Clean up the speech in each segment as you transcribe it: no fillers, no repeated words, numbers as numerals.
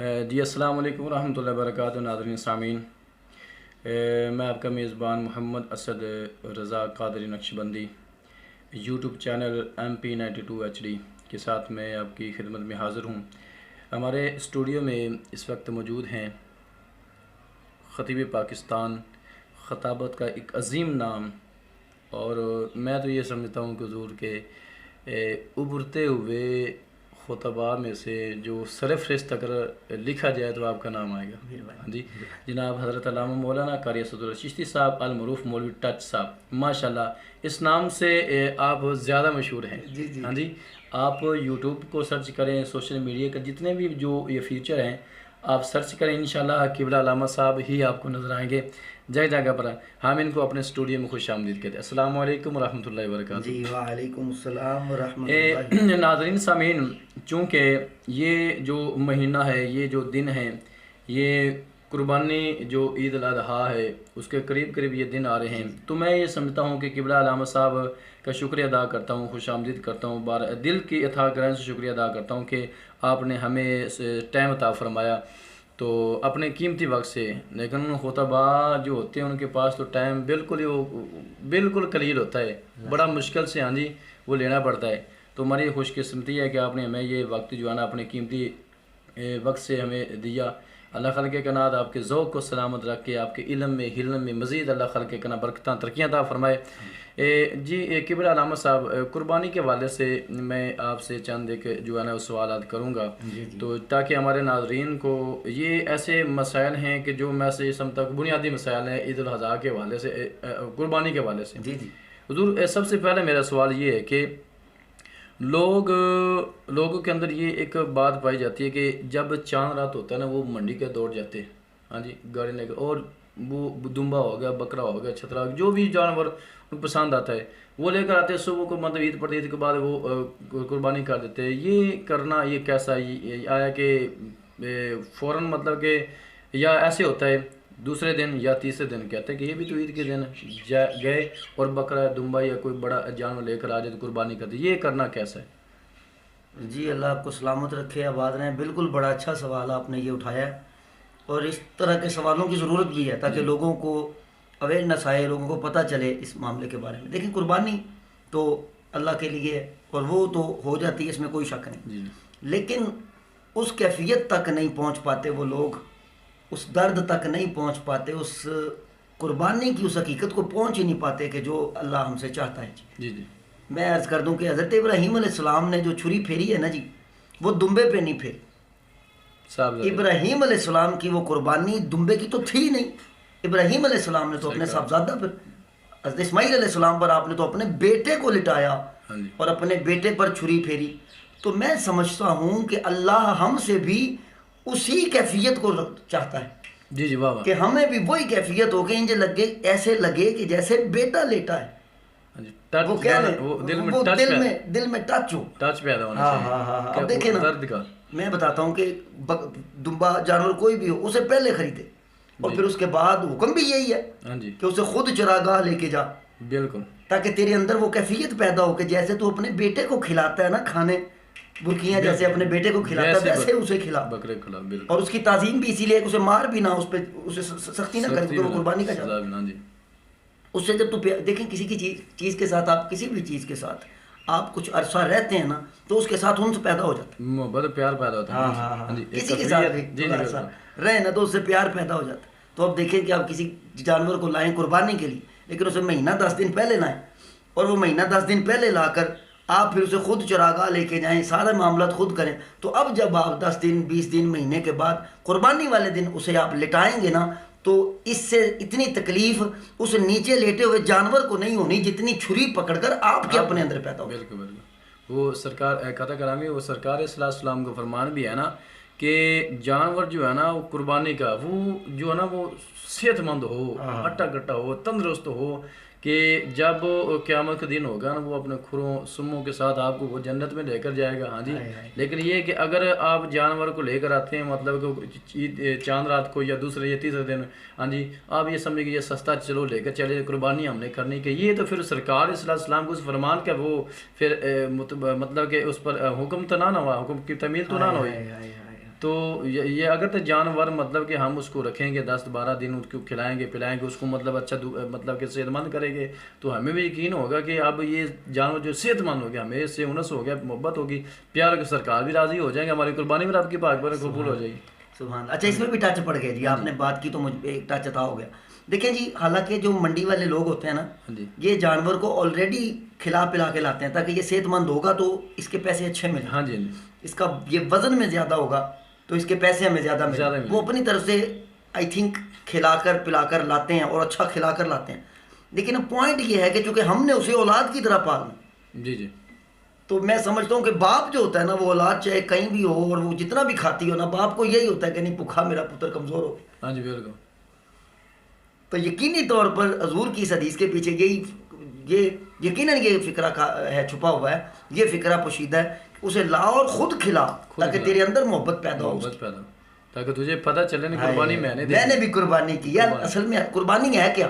جی السلام علیکم ورحمۃ اللہ وبرکاتہ ناظرین سامعین، میں آپ کا میزبان Muhammad Asad Raza Qadri Naqshbandi YouTube channel MP92HD کے ساتھ میں آپ کی خدمت میں حاضر ہوں۔ ہمارے اسٹوڈیو میں اس وقت موجود ہیں خطیب پاکستان، خطابت کا ایک عظیم نام، اور میں تو یہ سمجھتا ہوں کہ حضور کے ابھرتے ہوئے خطباء میں سے جو سرفہرست اگر لکھا جائے تو آپ کا نام آئے گا۔ ہاں جی، جناب حضرت علامہ مولانا قاری اسد اللہ چشتی صاحب المعروف مولوی ٹچ صاحب، ماشاءاللہ اس نام سے آپ زیادہ مشہور ہیں۔ ہاں جی، آپ یوٹیوب کو سرچ کریں، سوشل میڈیا کا جتنے بھی جو یہ فیچر ہیں آپ سرچ کریں، انشاءاللہ قبلہ علامہ صاحب ہی آپ کو نظر آئیں گے جگہ جگہ پر۔ ہم ان کو اپنے اسٹوڈیو میں خوش آمدید کہتے ہیں۔ السلام علیکم ورحمۃ اللہ وبرکاتہ۔ جی وعلیکم السلام ورحمۃ اللہ۔ ناظرین سامعین، چونکہ یہ جو مہینہ ہے، یہ جو دن ہے، یہ قربانی جو عید الاضحیٰ ہے اس کے قریب قریب یہ دن آ رہے ہیں، تو میں یہ سمجھتا ہوں کہ قبلہ علامہ صاحب کا شکریہ ادا کرتا ہوں، خوش آمدید کرتا ہوں، دل کی اتھاہ گرہن سے شکریہ ادا کرتا ہوں کہ آپ نے ہمیں ٹائم عطا فرمایا تو اپنے قیمتی وقت سے۔ لیکن خطباء جو ہوتے ہیں ان کے پاس تو ٹائم بالکل قلیل ہوتا ہے، بڑا مشکل سے ہاں جی وہ لینا پڑتا ہے۔ تو ہماری خوش قسمتی ہے کہ آپ نے ہمیں یہ وقت جو ہے نا اپنے قیمتی وقت سے ہمیں دیا۔ اللہ خالق کائنات آپ کے ذوق کو سلامت رکھ کے آپ کے علم میں حلم میں مزید اللہ خالق کائنات برکتاں ترقیاں عطا فرمائے۔ جی قبلہ علامہ صاحب، قربانی کے حوالے سے میں آپ سے چند ایک جو ہے نا سوالات کروں گا، تو تاکہ ہمارے ناظرین کو یہ ایسے مسائل ہیں کہ جو میں سے سمجھتا ہوں بنیادی مسائل ہیں عید الاضحیٰ کے حوالے سے، قربانی کے حوالے سے۔ جی جی حضور، سب سے پہلے میرا سوال یہ ہے کہ لوگوں کے اندر یہ ایک بات پائی جاتی ہے کہ جب چاند رات ہوتا ہے نا وہ منڈی کے دوڑ جاتے ہیں، ہاں جی گاڑی لے کر، اور وہ دمبا ہو گیا، بکرا ہو گیا، چھترا، جو بھی جانور ان کو پسند آتا ہے وہ لے کر آتے ہیں صبح کو، مطلب عید پڑتی ہے، عید کے بعد وہ قربانی کر دیتے ہیں۔ یہ کرنا یہ کیسا آیا کہ فوراً مطلب کہ یا ایسے ہوتا ہے دوسرے دن یا تیسرے دن کہتے ہیں کہ یہ بھی تو عید کے دن گئے اور بکرا دمبا یا کوئی بڑا جانور لے کر آ جائے تو قربانی کرتے، یہ کرنا کیسا ہے؟ جی، اللہ آپ کو سلامت رکھے، آباد رہیں۔ بالکل بڑا اچھا سوال آپ نے یہ اٹھایا ہے، اور اس طرح کے سوالوں کی ضرورت بھی ہے تاکہ لوگوں کو اویئرنیس آئے، لوگوں کو پتہ چلے اس معاملے کے بارے میں۔ دیکھیں، قربانی تو اللہ کے لیے ہے اور وہ تو ہو جاتی ہے، اس میں کوئی شک نہیں، لیکن اس کیفیت تک نہیں پہنچ پاتے وہ لوگ، اس درد تک نہیں پہنچ پاتے، اس قربانی کی اس حقیقت کو پہنچ ہی نہیں پاتے کہ جو اللہ ہم سے چاہتا ہے۔ جی جی، میں عرض کر دوں کہ حضرت ابراہیم علیہ السلام نے جو چھری پھیری ہے نا جی، وہ دمبے پہ نہیں پھیری۔ ابراہیم علیہ السلام کی وہ قربانی دمبے کی تو تھی نہیں، ابراہیم علیہ السلام نے تو اپنے صاحبزادہ پر، حضرت اسماعیل علیہ السلام پر آپ نے تو اپنے بیٹے کو لٹایا اور اپنے بیٹے پر چھری پھیری۔ تو میں سمجھتا ہوں کہ اللہ ہم سے بھی اسی کیفیت کو چاہتا ہے، جی جی، واہ واہ، کہ ہمیں بھی وہی کیفیت ہو کہ انجھے لگے، ایسے لگے کہ جیسے بیٹا لیٹا ہے، وہ کیا ہے، وہ دل میں ٹچ پیدا ہونا ہاں۔ اب دیکھیں نا، درد کا میں بتاتا ہوں کہ دمبا جانور کوئی بھی ہو اسے پہلے خریدے، اور پھر اس کے بعد حکم بھی یہی ہے کہ اسے خود چراگاہ لے کے جا، بالکل، تاکہ تیرے اندر وہ کیفیت پیدا ہو کہ جیسے تو اپنے بیٹے کو کھلاتا ہے نا کھانے، برکیاں جیسے اپنے بیٹے کو کھلاتا ہے ویسے اسے کھلا، بکرے کھلا، بالکل، اور اس کی تعظیم بھی اسی لیے کہ اسے مار بھی نہ، اس پہ اسے سختی نہ کرے، وہ قربانی کا جاتا ہے۔ اس سے جب تو دیکھیں کسی کی چیز کے ساتھ، آپ کسی بھی چیز کے ساتھ آپ کچھ عرصہ رہتے ہیں نا تو اس کے ساتھ ان سے پیدا ہو جاتا ہے، محبت پیار پیدا ہوتا ہے، ہاں، کسی کے ساتھ بھی عرصہ رہے نا تو اس سے پیار پیدا ہو جاتا ہے۔ تو اب دیکھیں کہ آپ کسی جانور کو لائیں قربانی کے لیے، لیکن اسے مہینہ 10 دن پہلے لائیں، اور وہ مہینہ 10 دن پہلے لا کر آپ پھر اسے خود چراگاہ لے کے جائیں، سارے معاملات خود کریں، تو اب جب آپ 10 دن 20 دن مہینے کے بعد قربانی والے دن اسے آپ لٹائیں گے نا، تو اس سے اتنی تکلیف اس نیچے لیٹے ہوئے جانور کو نہیں ہونی جتنی چھری پکڑ کر آپ کے اپنے اندر پیدا ہو۔ بالکل بالکل، وہ سرکار قطع کرامی، وہ سرکار صلی اللہ علیہ وسلم کا فرمان بھی ہے نا کہ جانور جو ہے نا وہ قربانی کا وہ جو ہے نا وہ صحت مند ہو، ہٹا کٹا ہو، تندرست ہو، کہ جب قیامت کا دن ہوگا نا وہ اپنے کھروں سموں کے ساتھ آپ کو وہ جنت میں لے کر جائے گا۔ ہاں جی، لیکن یہ کہ اگر آپ جانور کو لے کر آتے ہیں مطلب کہ چاند رات کو یا دوسرے یا تیسرے دن، ہاں جی آپ یہ سمجھیں کہ یہ سستا چلو لے کر چلے، قربانی ہم نے کرنی کہ یہ تو پھر سرکار صلی اللہ علیہ وسلم کو اس فرمان کا وہ پھر مطلب کہ اس پر حکم تو نہ ہوا، حکم کی تعمیل تو نہ ہوئی۔ تو یہ اگر تو جانور مطلب کہ ہم اس کو رکھیں گے 10-12 دن اس کو کھلائیں گے پلائیں گے اس کو مطلب اچھا مطلب کہ صحت مند کریں گے تو ہمیں بھی یقین ہوگا کہ اب یہ جانور جو صحت مند ہو گیا ہمیں اس سے انس ہو گیا محبت ہوگی پیار کی سرکار بھی راضی ہو جائیں گے ہماری قربانی بھی رب کی پاک پر قبول ہو جائے گی. سبحان اللہ. اچھا اس میں بھی ٹچ پڑ گیا جی آپ نے بات کی تو مجھ پہ ایک ٹچ عطا ہو گیا. دیکھیں جی حالانکہ جو منڈی والے لوگ ہوتے ہیں نا یہ جانور کو آلریڈی کھلا پلا کے لاتے ہیں تاکہ یہ صحت مند ہوگا تو اس کے پیسے اچھے ملیں. ہاں جی اس کا یہ وزن میں زیادہ ہوگا تو اس کے پیسے ہمیں زیادہ ملیں. وہ اپنی طرف سے آئی تھنک کھلا کر پلا کر لاتے ہیں اور اچھا کھلا کر لاتے ہیں. لیکن اب پوائنٹ یہ ہے کہ چونکہ ہم نے اسے اولاد کی طرح پالنا جی تو میں سمجھتا ہوں کہ باپ جو ہوتا ہے نا وہ اولاد چاہے کہیں بھی ہو اور وہ جتنا بھی کھاتی ہو نا باپ کو یہی ہوتا ہے کہ نہیں بھوکا میرا پتر کمزور ہو. ہاں جی بالکل. تو یقینی طور پر حضور کی اس حدیث کے پیچھے یہ یقیناً یہ فکرہ ہے چھپا ہوا ہے یہ فکرہ پوشیدہ ہے اسے لا اور خود کھلا تاکہ تیرے اندر محبت پیدا ہو تاکہ تجھے پتہ چلے نا قربانی میں نے بھی قربانی کی. یار اصل میں قربانی ہے کیا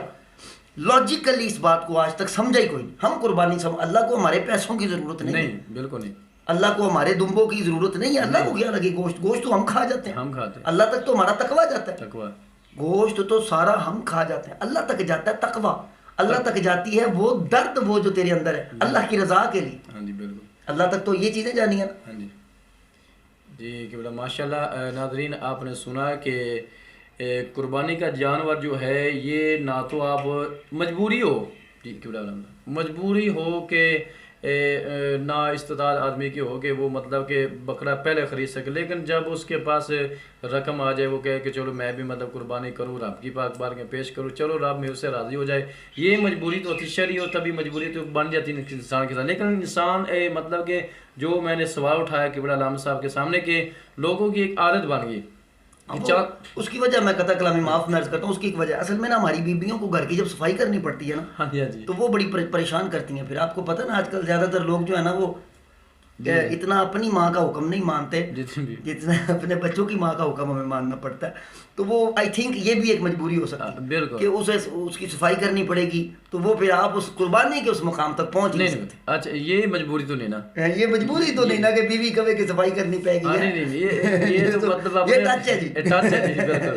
لاجیکلی اس بات کو آج تک سمجھا ہی کوئی نہیں. ہم قربانی اللہ کو ہمارے پیسوں کی ضرورت نہیں بالکل نہیں. اللہ کو ہمارے دنبوں کی ضرورت نہیں ہے. اللہ کو کیا لگے گوشت تو ہم کھا جاتے ہیں. ہم کھاتے ہیں. اللہ تک تو ہمارا تقویٰ جاتا ہے. تقویٰ گوشت تو سارا ہم کھا جاتے ہیں. اللہ تک جاتا ہے تقویٰ. اللہ تک جاتی ہے وہ درد وہ جو تیرے اندر ہے اللہ کی رضا کے لیے. ہاں جی بالکل. اللہ تک تو یہ چیزیں جانی ہیں. ہاں جی جی کہ بولا ماشاء اللہ. ناظرین آپ نے سنا کہ قربانی کا جانور جو ہے یہ نہ تو آپ مجبوری ہو جی کہ بولا مجبوری ہو کہ نہ استطاعت آدمی کی ہو کہ وہ مطلب کہ بکرا پہلے خرید سکے لیکن جب اس کے پاس رقم آ جائے وہ کہے کہ چلو میں بھی مطلب قربانی کروں رب کی پاک بار کے پیش کروں چلو رب میں اس سے راضی ہو جائے. یہ مجبوری تو ہوتی شرعی ہو تبھی مجبوری تو بن جاتی ہے انسان کے ساتھ. لیکن انسان مطلب کہ جو میں نے سوال اٹھایا کہ بڑا علامہ صاحب کے سامنے کہ لوگوں کی ایک عادت بن گئی اس کی وجہ میں قطع کلامی معاف میں عرض کرتا ہوں اس کی ایک وجہ اصل میں نا ہماری بیبیوں کو گھر کی جب صفائی کرنی پڑتی ہے نا تو وہ بڑی پریشان کرتی ہیں. پھر آپ کو پتہ نا آج کل زیادہ تر لوگ جو ہے نا وہ اتنا اپنی ماں کا حکم نہیں مانتے جتنا اپنے بچوں کی ماں کا حکم ہمیں ماننا پڑتا ہے. تو وہ آئی تھنک یہ بھی ایک مجبوری ہو سکتی ہے کہ اسے اس کی صفائی کرنی پڑے گی تو وہ پھر آپ اس قربانی کے اس مقام تک پہنچ نہیں سکتے. اچھا یہ مجبوری تو نہیں نا یہ مجبوری تو نہیں نا کہ بیوی کبھی کہ صفائی کرنی پڑے گی. یہ ٹچ ہے جی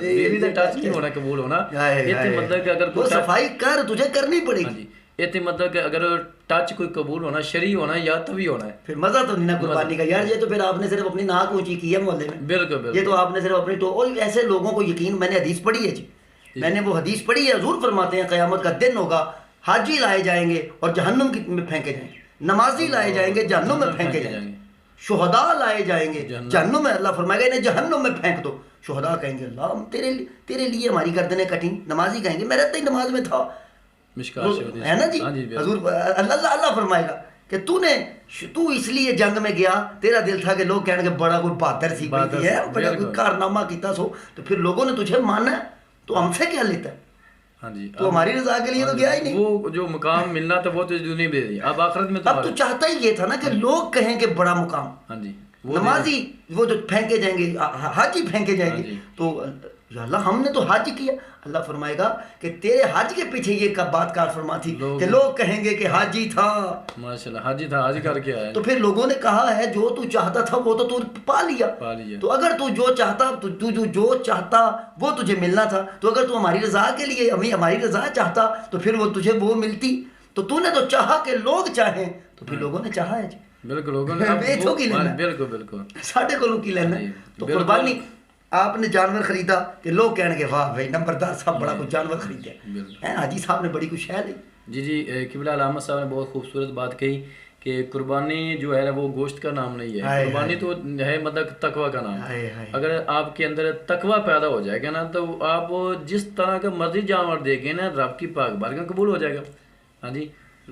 بیوی کا ٹچ نہیں ہونا قبول ہونا. مطلب کہ اگر وہ صفائی کر تجھے کرنی پڑے گی یہ مطلب کہ اگر ٹچ کوئی قبول ہونا شرعی ہونا یا تبھی ہونا ہے پھر مزہ تو نہیں نا قربانی کا. یار یہ تو پھر آپ نے صرف اپنی ناک اونچی کی ہے محلے میں. بالکل یہ تو آپ نے صرف اپنی تو اور ایسے لوگوں کو یقین میں نے حدیث پڑھی ہے جی میں نے وہ حدیث پڑھی ہے. حضور فرماتے ہیں قیامت کا دن ہوگا حاجی لائے جائیں گے اور جہنم میں پھینکے جائیں گے. نمازی لائے جائیں گے جہنم میں پھینکے جائیں گے. شہداء لائے جائیں گے جہنم میں. اللہ فرمائے گا انہیں جہنم میں پھینک دو. شہداء کہیں گے اللہ تیرے لیے ہماری گردنیں کٹیں. نمازی کہیں گے میں رہتا ہی نماز میں تھا ہے نا جی. حضور اللہ فرمائے گا کہ تو اس لیے جنگ میں گیا تیرا دل تھا کہ لوگ کہنے کہ بڑا کوئی بہادر سی بیٹی ہے بڑا کوئی کارنامہ کیتا سو تو پھر لوگوں نے تجھے مانا ہے تو ہم سے کیا لیتا ہے. تو ہماری رضا کے لیے تو گیا ہی نہیں. وہ جو مقام ملنا تھا وہ تو دنیا میں دے دی اب آخرت میں. اب تو چاہتا ہی یہ تھا نا کہ لوگ کہیں کہ بڑا مقام. ہاں جی نمازی وہ جو پھینکے جائیں گے حاجی پھینکے جائیں گے تو یا اللہ ہم نے تو حج کیا. اللہ فرمائے گا کہ تیرے حج کے پیچھے یہ بات کار فرما تھی کہ لوگ کہیں گے کہ حاجی تھا ماشاءاللہ حاجی تھا حج کر کے آیا. تو پھر لوگوں نے کہا ہے جو تو چاہتا تھا وہ تو پا لیا. تو اگر تو جو چاہتا وہ تجھے ملنا تھا تو اگر تو ہماری رضا کے لیے ہماری رضا چاہتا تو پھر وہ تجھے وہ ملتی. تو نے تو چاہا کہ لوگ چاہیں تو پھر لوگوں نے چاہا ہے جی. بالکل لوگوں نے بالکل ساڑھے کو کی لینا. تو قربانی آپ نے جانور خریدا کہ لوگ کہنے کے واہ بھائی نمبردار صاحب بڑا کچھ جانور خریدا ہے. حاجی صاحب نے بڑی کچھ ہے نہیں. جی قبلہ علامہ صاحب نے بہت خوبصورت بات کہی کہ قربانی جو ہے وہ گوشت کا نام نہیں ہے. قربانی تو ہے مطلب تقویٰ کا نام. اگر آپ کے اندر تقویٰ پیدا ہو جائے گا نا تو آپ جس طرح کا مرضی جانور دیکھیں نا رب کی پاک بارگاہ قبول ہو جائے گا. ہاں جی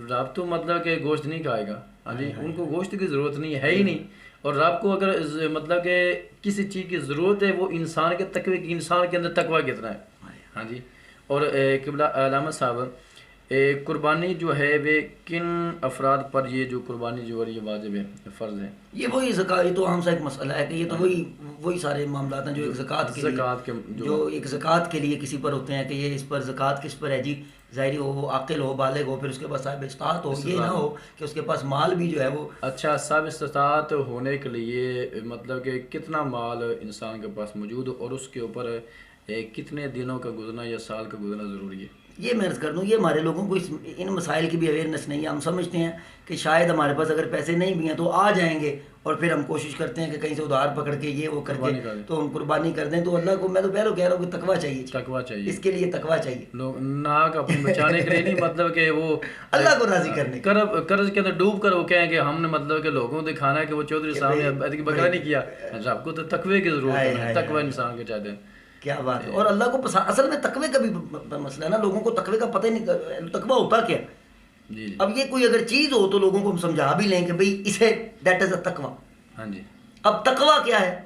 رب تو مطلب کہ گوشت نہیں کھائے گا. ہاں جی ان کو گوشت کی ضرورت نہیں ہے ہی نہیں. اور رب کو اگر مطلب کہ کسی چیز کی ضرورت ہے وہ انسان کے تقوی کی انسان کے اندر تقویٰ کتنا ہے. ہاں جی اور قبلہ علامہ صاحب قربانی جو ہے وہ کن افراد پر یہ جو قربانی جو ہے یہ واجب ہے فرض ہے. یہ وہی زکوٰۃ یہ تو عام سا ایک مسئلہ ہے کہ یہ تو وہی سارے معاملات ہیں جو ایک زکوٰۃ کے لیے جو ایک زکوٰۃ کے لیے کسی پر ہوتے ہیں کہ یہ اس پر زکوٰۃ کس پر ہے جی. ظاہری ہو، وہ عاقل ہو، بالغ ہو، پھر اس کے پاس صاحب استطاعت ہو، یہ نہ ہو کہ اس کے پاس مال بھی جو ہے وہ اچھا، صاحب استطاعت ہونے کے لیے مطلب کہ کتنا مال انسان کے پاس موجود ہو اور اس کے اوپر کتنے دنوں کا گزرنا یا سال کا گزرنا ضروری ہے؟ یہ میں عرض کر دوں، یہ ہمارے لوگوں کو ان مسائل کی بھی اویئرنیس نہیں ہے. ہم سمجھتے ہیں کہ شاید ہمارے پاس اگر پیسے نہیں بھی ہیں تو آ جائیں گے، اور پھر ہم کوشش کرتے ہیں کہ کہیں سے ادھار پکڑ کے یہ وہ کر کے تو ہم قربانی کر دیں. تو اللہ کو میں تو پہلے کہہ رہا ہوں کہ تقویٰ چاہیے، تقویٰ چاہیے، اس کے لیے تقویٰ چاہیے، لوگ ناک اپنے بچانے کے لیے نہیں، مطلب کہ وہ اللہ کو راضی کرنے کے قرض کے اندر ڈوب کر وہ کہیں کہ ہم نے مطلب کہ لوگوں کو دکھانا ہے کہ وہ چودھری صاحب نے بکرا نہیں کیا. آپ کو تو تقوی کی ضرورت ہے، تقوی انسان کے چاہتے ہیں. کیا بات ہے. اور اللہ کو اصل میں تقوی کا بھی مسئلہ ہے نا، لوگوں کو تقوی کا پتہ ہی نہیں تقوی ہوتا کیا. جی اب یہ کوئی اگر چیز ہو تو لوگوں کو ہم سمجھا بھی لیں کہ بھئی اسے دیٹ از اے تقوی. ہاں جی. اب تقوی کیا ہے؟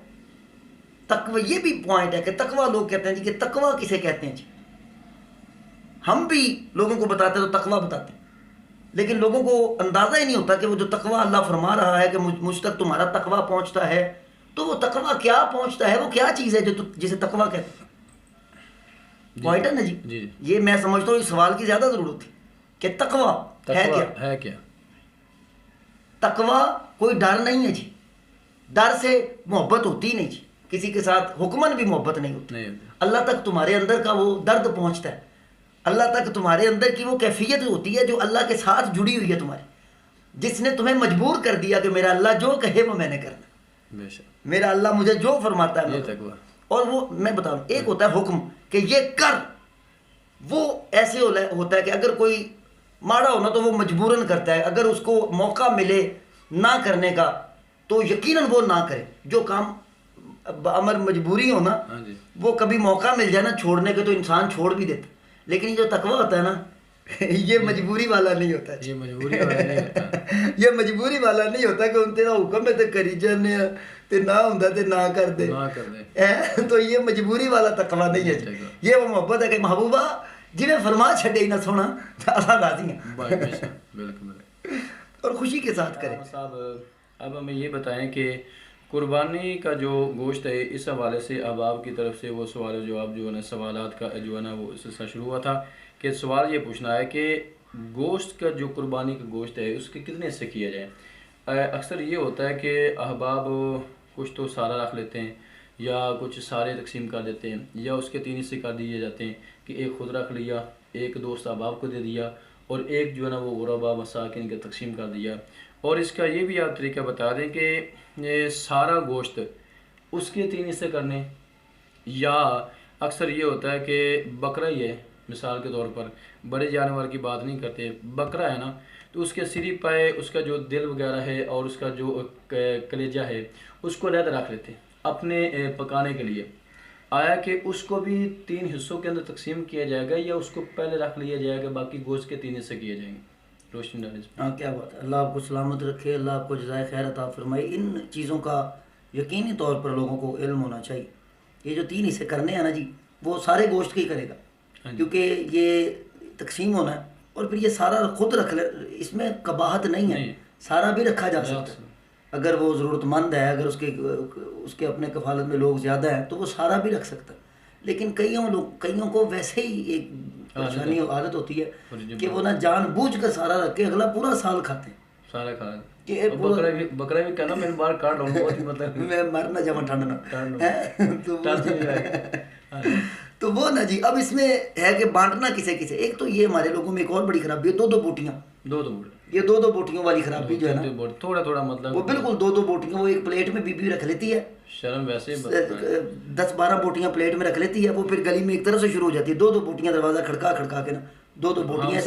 تقوی یہ بھی پوائنٹ ہے کہ تقوی لوگ کہتے ہیں جی کہ تقوی کسے کہتے ہیں جی. ہم بھی لوگوں کو بتاتے ہیں تو تقوی بتاتے ہیں، لیکن لوگوں کو اندازہ ہی نہیں ہوتا کہ وہ جو تقوی اللہ فرما رہا ہے کہ مجھ تک تمہارا تقوی پہنچتا ہے، تو وہ تقوی کیا پہنچتا ہے، وہ کیا چیز ہے جو جسے تقوی کہتے ہیں. پوائنٹ ہے نا جی. یہ میں سمجھتا ہوں اس سوال کی زیادہ ضرورت تھی کہ تقوی ہے کیا. تقوی کوئی ڈر نہیں ہے جی، ڈر سے محبت ہوتی نہیں جی، کسی کے ساتھ حکمن بھی محبت نہیں ہوتی. اللہ تک تمہارے اندر کا وہ درد پہنچتا ہے، اللہ تک تمہارے اندر کی وہ کیفیت ہوتی ہے جو اللہ کے ساتھ جڑی ہوئی ہے تمہاری، جس نے تمہیں مجبور کر دیا کہ میرا اللہ جو کہے وہ میں نے کرنا، میرا اللہ مجھے جو فرماتا ہے. اور وہ میں بتاؤں، ایک ہوتا ہے حکم کہ یہ کر، وہ ایسے ہوتا ہے کہ اگر کوئی ماڑا ہونا تو وہ مجبوراً کرتا ہے، اگر اس کو موقع ملے نہ کرنے کا تو یقیناً وہ نہ کرے. جو کام امر مجبوری ہونا وہ کبھی موقع مل جائے نا چھوڑنے کے تو انسان چھوڑ بھی دیتا. لیکن یہ جو تقوی ہوتا ہے نا یہ مجبوری والا نہیں ہوتا، یہ مجبوری والا نہیں ہوتا کہ ان تیرا حکم ہے تے کری جانے تے نہ ہوندا تے نہ کر دے. تو یہ مجبوری والا تقوی نہیں ہے، یہ وہ محبت ہے کہ محبوبہ جی میں فرما چھڈے ہی نہ سونا اساں راضی ہیں. بالکل اور خوشی کے ساتھ کریں. صاحب اب ہمیں یہ بتائیں کہ قربانی کا جو گوشت ہے، اس حوالے سے احباب کی طرف سے وہ سوال و جواب جو ہے نا، سوالات کا جو ہے نا وہ سلسلہ شروع ہوا تھا کہ سوال یہ پوچھنا ہے کہ گوشت کا جو قربانی کا گوشت ہے اس کے کتنے حصے کیا جائے. اکثر یہ ہوتا ہے کہ احباب کچھ تو سارا رکھ لیتے ہیں یا کچھ سارے تقسیم کر دیتے ہیں، یا اس کے 3 حصے کر دیے جاتے ہیں کہ ایک خود رکھ لیا، ایک دوست احباب کو دے دیا، اور ایک جو ہے نا وہ غربا مساکین کے تقسیم کر دیا. اور اس کا یہ بھی آپ طریقہ بتا دیں کہ یہ سارا گوشت اس کے 3 حصے کرنے، یا اکثر یہ ہوتا ہے کہ بکرا ہی ہے، مثال کے طور پر بڑے جانور کی بات نہیں کرتے، بکرا ہے نا، تو اس کے سری پائے، اس کا جو دل وغیرہ ہے اور اس کا جو کلیجہ ہے اس کو علیحدہ رکھ لیتے اپنے پکانے کے لیے. آیا کہ اس کو بھی 3 حصوں کے اندر تقسیم کیا جائے گا یا اس کو پہلے رکھ لیا جائے گا، باقی گوشت کے 3 حصے کیے جائیں گے؟ روشنی ڈالیں. ہاں کیا بات ہے. اللہ آپ کو سلامت رکھے، اللہ آپ کو جزائے خیر عطا فرمائے. ان چیزوں کا یقینی طور پر لوگوں کو علم ہونا چاہیے. یہ جو 3 حصے کرنے ہیں نا جی، وہ سارے گوشت کے ہی کرے گا، کیونکہ یہ تقسیم ہونا ہے. اور پھر یہ سارا خود رکھ لے، اس میں قباحت نہیں ہے، سارا بھی رکھا جا سکتا ہے. اگر وہ ضرورت مند ہے، اگر اس کے اپنے کفالت میں لوگ زیادہ ہیں تو وہ سارا بھی رکھ سکتا ہے. لیکن کئیوں کو ویسے ہی ایک پریشانی عادت ہوتی ہے کہ وہ نہ جان بوجھ کر سارا رکھ کے اگلا پورا سال کھاتے ہیں. سارا کھانا بکرا بھی کہنا میں باہر کاٹ رہا ہوں، مطلب میں مرنا جمع ٹھنڈنا تو وہ نا جی. اب اس میں ہے کہ بانٹنا کسے. ایک تو یہ ہمارے لوگوں میں ایک اور بڑی خرابی ہے، 2 بوٹیاں. یہ 2 بوٹیوں والی خرابی جو ہے نا، تھوڑا مطلب وہ بالکل 2 بوٹیاں وہ ایک پلیٹ میں بی رکھ لیتی ہے. شرم ویسے 10-12 بوٹیاں پلیٹ میں رکھ لیتی ہے، وہ پھر گلی میں ایک طرف سے شروع ہو جاتی ہے. 2 بوٹیاں دروازہ کھڑکا کے نا 2 بوٹیاں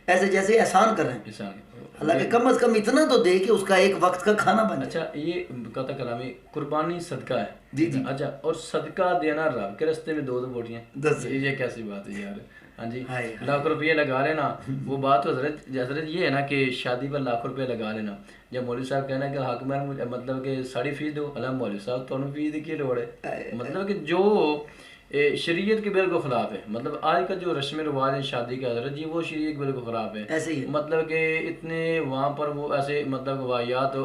ایسے جیسے احسان کر رہے ہیں. حالانکہ کم از کم اتنا تو دے کہ اس کا ایک وقت کا کھانا بن جائے. اچھا، یہ قطع کلامی قربانی صدقہ ہے جی. اچھا، اور صدقہ دینا رب کے راستے میں 2 بوٹیاں، یہ کیسی بات ہے یار. ہاں جی، لاکھ روپیہ لگا لینا، وہ بات تو حضرت یہ ہے نا کہ شادی پر لاکھ روپیہ لگا لینا. جب مولوی صاحب کہنا کہ حاکم مطلب کہ 3.5 فیس دو، اللہ مولوی صاحب تمہیں فیس کی لوڑ ہے. مطلب کہ جو شریعت کے بالکل خلاف ہے. مطلب آج کا جو رسم رواج ہے شادی کا حضرت جی وہ شریعت کے بالکل خلاف ہے. ایسے ہی ہے. مطلب کہ اتنے وہاں پر وہ ایسے مطلب واقعات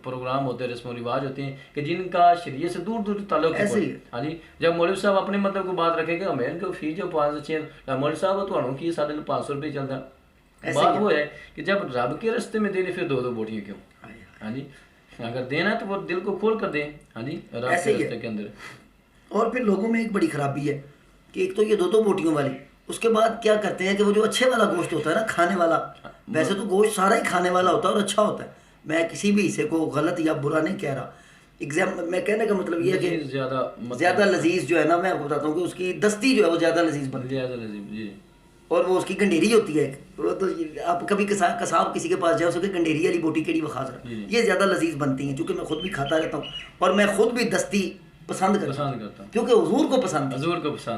پروگرام ہوتے ہیں رسم و رواج ہوتے ہیں کہ جن کا شریعت سے دور دور تعلق ہے. ہاں جی جب مولوی صاحب اپنے مطلب کو بات رکھے گا ہمیں ان کو فی جو 500 مولوی صاحب تو کی 550 روپئے چلتا. بات وہ ہے کہ جب رب کے رستے میں دینے پھر 2 بوٹیاں کیوں. ہاں جی اگر دینا ہے تو وہ دل کو کھول کر دیں. ہاں جی رب کے رستے کے اندر. اور پھر لوگوں میں ایک بڑی خرابی ہے کہ ایک تو یہ 2 بوٹیوں والی, اس کے بعد کیا کرتے ہیں کہ وہ جو اچھے والا گوشت ہوتا ہے نا کھانے والا, ویسے تو گوشت سارا ہی کھانے والا ہوتا ہے اور اچھا ہوتا ہے, میں کسی بھی حصے کو غلط یا برا نہیں کہہ رہا. میں کہنے کا مطلب یہ ہے کہ زیادہ لذیذ جو ہے نا, میں آپ کو بتاتا ہوں کہ اس کی دستی جو ہے وہ زیادہ لذیذ بنتی ہے, اور وہ اس کی گنڈیری ہوتی ہے. وہ تو آپ کبھی کساب کسی کے پاس جاؤ اس کی گنڈیری والی بوٹی کیڑی بخاص رہا, یہ زیادہ لذیذ بنتی ہیں. چونکہ میں خود بھی کھاتا رہتا ہوں اور میں خود بھی دستی پسند کرتا ہوں کیونکہ حضور کو پسند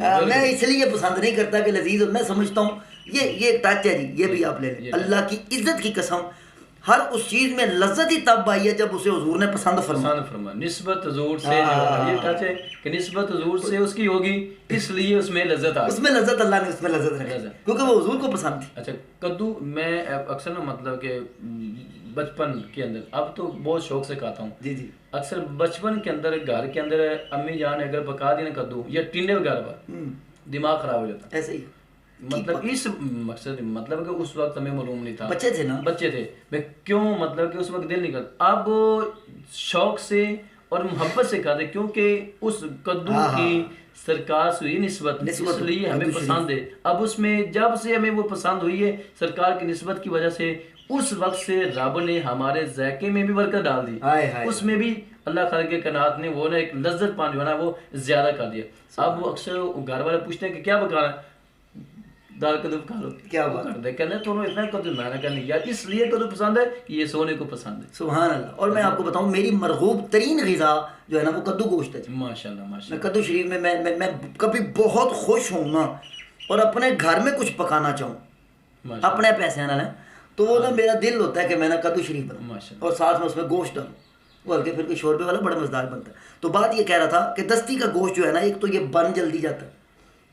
ہے. میں اس لیے پسند نہیں کرتا کہ لذیذ, میں سمجھتا ہوں یہ ٹچ ہے جی, یہ بھی آپ لے لیں. اللہ کی عزت کی قسم ہر اس چیز میں لذت ہی تب آئی ہے جب اسے حضور نے پسند فرمایا. نسبت حضور سے یہ ٹچ ہے کہ نسبت حضور سے اس کی ہوگی اس لیے اس میں لذت آ, اس میں لذت اللہ نے اس میں لذت رکھی کیونکہ وہ حضور کو پسند تھی. اچھا کدو میں اکثر نا مطلب کہ بچپن کے اندر, اب تو بہت شوق سے کھاتا ہوں جی جی, اکثر بچپن کے اندر گھر کے اندر امی جان اگر پکا دی نا کدو یا ٹنڈے وغیرہ پر دماغ خراب ہو جاتا. ایسے ہی مطلب اس مقصد مطلب کہ اس وقت ہمیں معلوم نہیں تھا, بچے تھے نا, بچے تھے میں کیوں مطلب کہ اس وقت دل نہیں کرتا. اب شوق سے اور محبت سے کھاتے کیونکہ اس کدو کی سرکار سے ہوئی نسبت اس لیے ہمیں پسند ہے. اب اس میں جب سے ہمیں وہ پسند ہوئی ہے سرکار کی نسبت کی وجہ سے, اس وقت سے رب نے ہمارے ذائقے میں بھی برکت ڈال دی, اس میں بھی اللہ خالق کے کائنات نے وہ نا ایک لذت پان جو ہے نا وہ زیادہ کر دیا. اب وہ اکثر گھر والے پوچھتے ہیں کہ کیا پکانا ہے, دال کدو پکا لو, کیا بات ہے کہتے ہیں تو اتنا کدو میں نے کہا یار اس لیے کدو پسند ہے کہ یہ سونے کو پسند ہے. سبحان اللہ. اور میں آپ کو بتاؤں میری مرغوب ترین غذا جو ہے نا وہ کدو گوشت ہے. ماشاءاللہ ماشاءاللہ. میں کدو شریف میں میں کبھی بہت خوش ہوں نا اور اپنے گھر میں کچھ پکانا چاہوں اپنے پیسے نہ لیں تو وہ نا میرا دل ہوتا ہے کہ میں نا کدو شریف بناؤں اور ساتھ میں اس میں گوشت ڈالوں, وہ ہلکے پھر کوئی شوربے والا بڑا مزیدار بنتا ہے. تو بات یہ کہہ رہا تھا کہ دستی کا گوشت جو ہے نا ایک تو یہ بن جلدی جاتا ہے,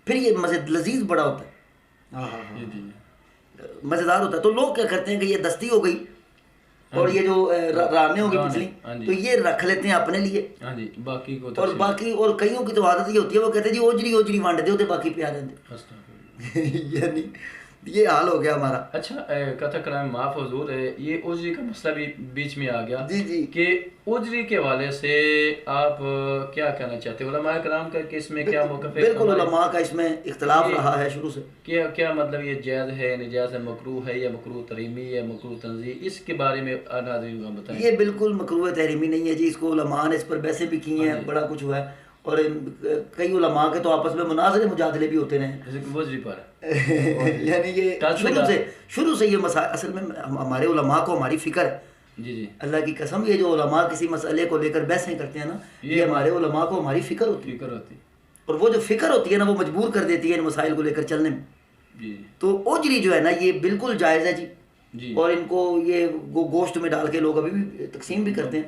پھر یہ مزید لذیذ بڑا ہوتا ہے, مزیدار ہوتا ہے. تو لوگ کیا کرتے ہیں کہ یہ دستی ہو گئی اور یہ جو رانیں ہو گئی پچھلی تو یہ رکھ لیتے ہیں اپنے لیے, باقی کو اور باقی اور کئیوں کی تو عادت یہ ہوتی ہے وہ کہتے ہیں جی اوجری وانڈ دے ہوتے باقی پیا دیں. یعنی یہ حال ہو گیا ہمارا. اچھا کتھا کرائم معاف حضور, یہ اوجری کا مسئلہ بھی بیچ میں آ گیا جی جی کہ اوجری کے حوالے سے آپ کیا کہنا چاہتے ہیں؟ علماء کرام کا کہ اس میں کیا موقف ہے؟ بالکل علماء کا اس میں اختلاف رہا ہے شروع سے. کیا مطلب یہ جائز ہے نجائز ہے, مکروہ ہے یا مکروہ تحریمی ہے مکروہ تنزیہ, اس کے بارے میں ناظرین کو بتائیں. یہ بالکل مکروہ تحریمی نہیں ہے جی, اس کو علماء نے اس پر بحثیں بھی کی ہیں, بڑا کچھ ہوا ہے, اور کئی علماء کے تو آپس میں مناظرے مجادلے بھی ہوتے رہے یعنی یہ شروع سے یہ مسائل اصل میں ہمارے علماء کو ہماری فکر ہے. جی جی اللہ کی قسم, یہ جو علماء کسی مسئلے کو لے کر بحثیں کرتے ہیں نا یہ ہمارے علماء کو ہماری فکر ہوتی ہے, اور وہ جو فکر ہوتی ہے نا وہ مجبور کر دیتی ہے ان مسائل کو لے کر چلنے میں. تو اوجری جو ہے نا یہ بالکل جائز ہے جی, اور ان کو یہ گوشت میں ڈال کے لوگ ابھی بھی تقسیم بھی کرتے ہیں.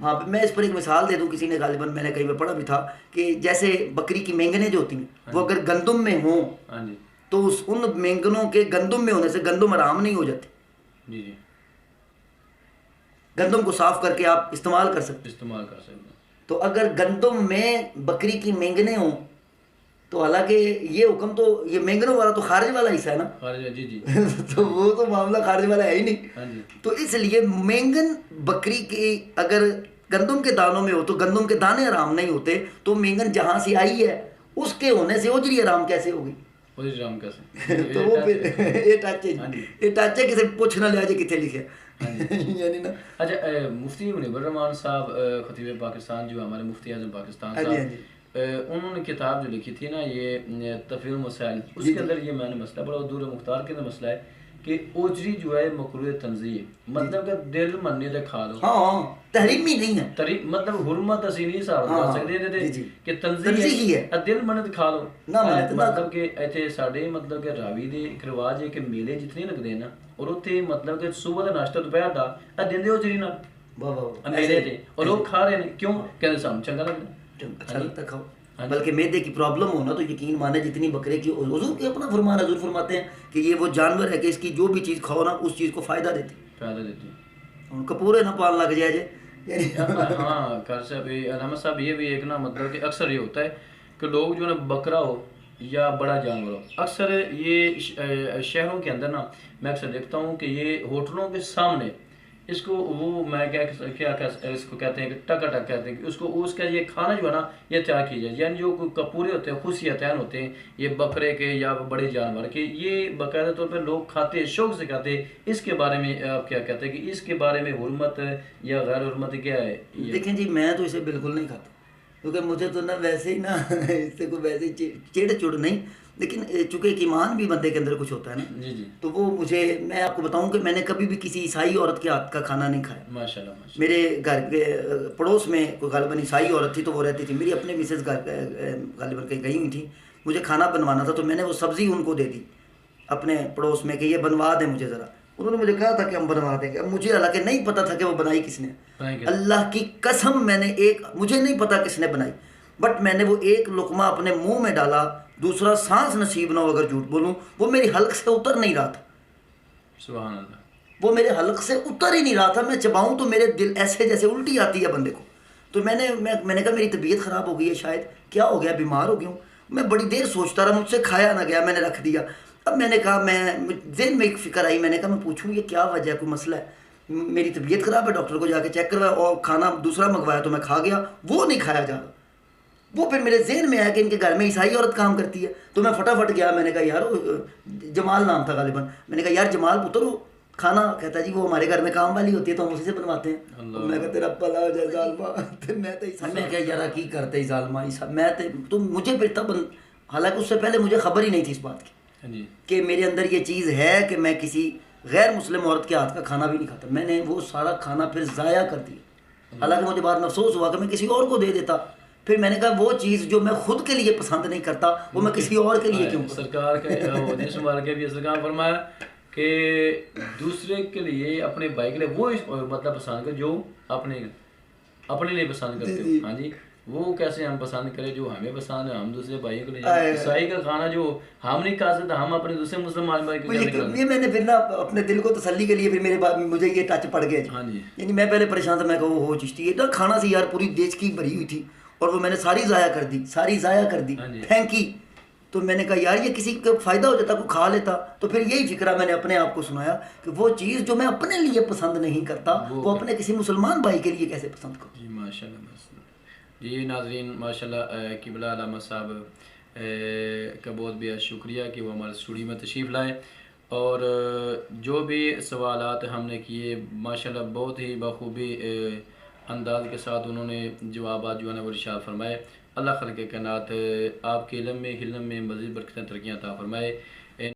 ہاں میں اس پر ایک مثال دے دوں, کسی نے غالباً میں نے کہیں پہ پڑھا بھی تھا کہ جیسے بکری کی مینگنیں جو ہوتی ہیں وہ اگر گندم میں ہوں تو ان مینگنوں کے گندم میں ہونے سے گندم آرام نہیں ہو جاتی. گندم کو صاف کر کے آپ استعمال کر سکتے. تو اگر گندم میں بکری کی مینگنیں ہوں تو حالانکہ یہ حکم تو یہ مینگنوں والا تو خارج والا حصہ ہے نا, جی تو وہ تو معاملہ خارج والا ہے ہی نہیں. تو اس لیے مینگن بکری کی اگر گندم کے دانوں میں ہو تو گندم کے دانے آرام نہیں ہوتے, تو مینگن جہاں سے آئی ہے اس کے ہونے سے اوجری آرام کیسے ہوگی؟ تو وہ پھر یہ ٹچ ہے کسی پوچھ نہ لیا جی کتنے لکھے. اچھا مفتی منیب الرحمان صاحب خطیب پاکستان جو ہمارے مفتی اعظم پاکستان صاحب, انہوں نے کتاب جو لکھی تھی نا یہ تفہیم المسائل, اس کے اندر یہ میں نے مسئلہ بڑا دور مختار کے اندر مسئلہ ہے کہ اوجری جو ہے مکروہ تنزیہ, مطلب کہ دل مننے دے کھا لو, ہاں تحریمی نہیں ہے, مطلب حرمت اسی نہیں صاحب کر سکتے تھے کہ تنزیہ ہے دل مننے دے کھا لو. مطلب کہ ایتھے ساڈے مطلب کہ راوی دے ایک رواج ہے کہ میلے جتنے لگتے ہیں نا اور اتنے مطلب کہ صبح کا ناشتہ دوپہر کا دیندے اوجری نال میلے تے, اور لوگ کھا رہے ہیں کیوں کہ سانوں چنگا لگدا, اچھا لگتا کھاؤ. بلکہ معدے کی پرابلم ہونا تو یقین مانے جتنی بکرے کی، حضور کے اپنا فرمان، حضور فرماتے ہیں کہ یہ وہ جانور ہے کہ اس کی جو بھی چیز کھاؤ نا اس چیز کو فائدہ دیتی، فائدہ دیتی ہے۔ ان کپورے نہ پال لگ جائے جے یعنی ہاں کر صاحب علامہ صاحب یہ بھی ایک نا مطلب کہ اکثر یہ ہوتا ہے کہ لوگ جو نا بکرا ہو یا بڑا جانور ہو، اکثر یہ شہروں کے اندر نا میں اکثر دیکھتا ہوں کہ یہ ہوٹلوں کے سامنے اس کو وہ میں کیا اس کو کہتے ہیں کہ ٹکا ٹک کہتے ہیں کہ اس کا یہ کھانا جو ہے نا یہ تیار کیا جائے، یعنی جو کپورے ہوتے ہیں خصوصیتین ہوتے ہیں یہ بکرے کے یا بڑے جانور کے، یہ باقاعدہ طور پہ لوگ کھاتے ہیں، شوق سے کھاتے ہیں۔ اس کے بارے میں آپ کیا کہتے ہیں کہ اس کے بارے میں حرمت یا غیر حرمت کیا ہے؟ دیکھیں جی میں تو اسے بالکل نہیں کھاتا، کیونکہ مجھے تو نا ویسے ہی نا اس سے کوئی ویسے چڑ چڑ نہیں، لیکن چونکہ ایک ایمان بھی بندے کے اندر کچھ ہوتا ہے نا، جی جی تو وہ مجھے، میں آپ کو بتاؤں کہ میں نے کبھی بھی کسی عیسائی عورت کے ہاتھ کا کھانا نہیں کھایا۔ ماشاء اللہ میرے گھر کے پڑوس میں کوئی غالباً عیسائی عورت تھی تو وہ رہتی تھی، میری اپنے مسز غالباً کہیں گئی ہوئی تھی، مجھے کھانا بنوانا تھا تو میں نے وہ سبزی ان کو دے دی اپنے پڑوس میں کہ یہ بنوا دیں مجھے ذرا، انہوں نے مجھے کہا تھا کہ ہم بنوا دیں گے، اب مجھے حالانکہ نہیں پتہ تھا کہ وہ بنائی کس نے، اللہ کی قسم میں نے مجھے نہیں پتا کس نے بنائی، بٹ میں نے وہ ایک لقمہ اپنے منہ میں ڈالا، دوسرا سانس نصیب نہ ہو اگر جھوٹ بولوں، وہ میری حلق سے اتر نہیں رہا تھا، سبحان اللہ، وہ میرے حلق سے اتر ہی نہیں رہا تھا، میں چباؤں تو میرے دل ایسے جیسے الٹی آتی ہے بندے کو، تو میں نے کہا میری طبیعت خراب ہو گئی ہے، شاید کیا ہو گیا، بیمار ہو گیا ہوں، میں بڑی دیر سوچتا رہا، مجھ سے کھایا نہ گیا، میں نے رکھ دیا۔ اب میں نے کہا ذہن میں ایک فکر آئی، میں نے کہا میں پوچھوں یہ کیا وجہ ہے، کوئی مسئلہ ہے، میری طبیعت خراب ہے، ڈاکٹر کو جا کے چیک کروایا اور کھانا دوسرا منگوایا تو میں کھا گیا، وہ نہیں کھایا جا رہا۔ وہ پھر میرے ذہن میں آیا کہ ان کے گھر میں عیسائی عورت کام کرتی ہے، تو میں فٹافٹ گیا، میں نے کہا یار، جمال نام تھا غالباً، میں نے کہا یار جمال پتر ہو کھانا، کہتا جی وہ ہمارے گھر میں کام والی ہوتی ہے تو ہم اسی سے بنواتے ہیں، میں کہا تیرا بھلا ہو جائے ظالمہ، میں کہا یار کی کرتے ہی ظالمہ، میں تو مجھے پھر تب، حالانکہ اس سے پہلے مجھے خبر ہی نہیں تھی اس بات کی کہ میرے اندر یہ چیز ہے کہ میں کسی غیر مسلم عورت کے ہاتھ کا کھانا بھی نہیں کھاتا، میں نے وہ سارا کھانا پھر ضائع کر دیا، حالانکہ مجھے بعد میں افسوس ہوا کہ میں کسی اور کو دے دیتا، پھر میں نے کہا وہ چیز جو میں خود کے لیے پسند نہیں کرتا وہ میں کسی اور کے لیے کیوں کروں۔ سرکار کے حدیث مبارکہ بھی سرکار فرمایا کہ دوسرے کے لیے اپنے بھائی کے لیے وہ مطلب پسند کر جو اپنے لیے پسند کرتے ہو، ہاں جی وہ کیسے ہم پسند کریں جو ہمیں پسند ہے، ہم دوسرے بھائیوں کے لیے عیسائی کا کھانا جو ہم نہیں کھا سکتے ہم اپنے دوسرے مسلمان بھائی کو یہ میں نے پھر نا اپنے دل کو تسلی کے لیے پھر میرے بعد مجھے یہ ٹچ پڑ گیا، ہاں جی، یعنی میں پہلے پریشان تھا، میں کہا وہ چشتی ہے نا کھانا سے یار پوری دیش کی بھری ہوئی تھی اور وہ میں نے ساری ضائع کر دی پھینکی، تو میں نے کہا یار یہ کسی کو فائدہ ہو جاتا، کوئی کھا لیتا، تو پھر یہی فکرہ میں نے اپنے آپ کو سنایا کہ وہ چیز جو میں اپنے لیے پسند نہیں کرتا وہ اپنے کسی مسلمان بھائی کے لیے کیسے پسند کروں۔ جی ماشاء اللہ، جی ناظرین ماشاء اللہ قبلہ علامہ صاحب کا بہت بہت شکریہ کہ وہ ہمارے اسٹوڈیو میں تشریف لائے، اور جو بھی سوالات ہم نے کیے ماشاء اللہ بہت ہی بخوبی انداز کے ساتھ انہوں نے جوابات جو ہے نا وہ ارشاد فرمائے۔ اللہ خالق کائنات آپ کے علم میں مزید برکتیں ترقیاں عطا فرمائے۔